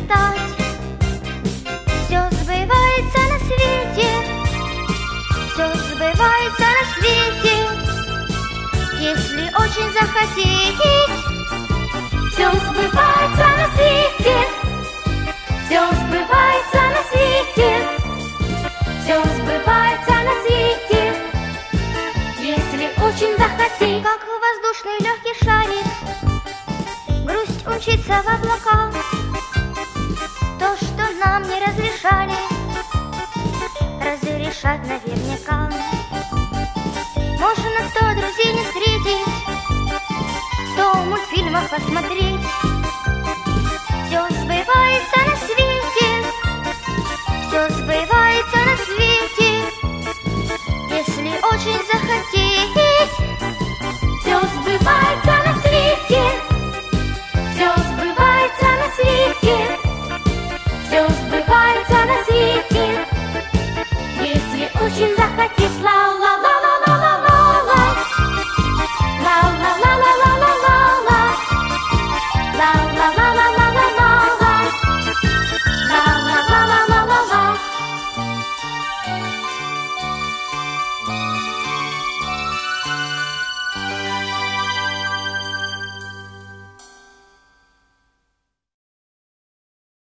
мечтать. Все сбывается на свете, все сбывается на свете, если очень захотеть. Все сбывается на свете, все сбывается на свете, все сбывается на свете, если очень захотеть. Как воздушный легкий шарик, грусть умчится в облака. То, что нам не разрешали, разрешать наверняка. Можно 100 друзей не встретить, 100 мультфильмов посмотреть. Все сбывается на свете.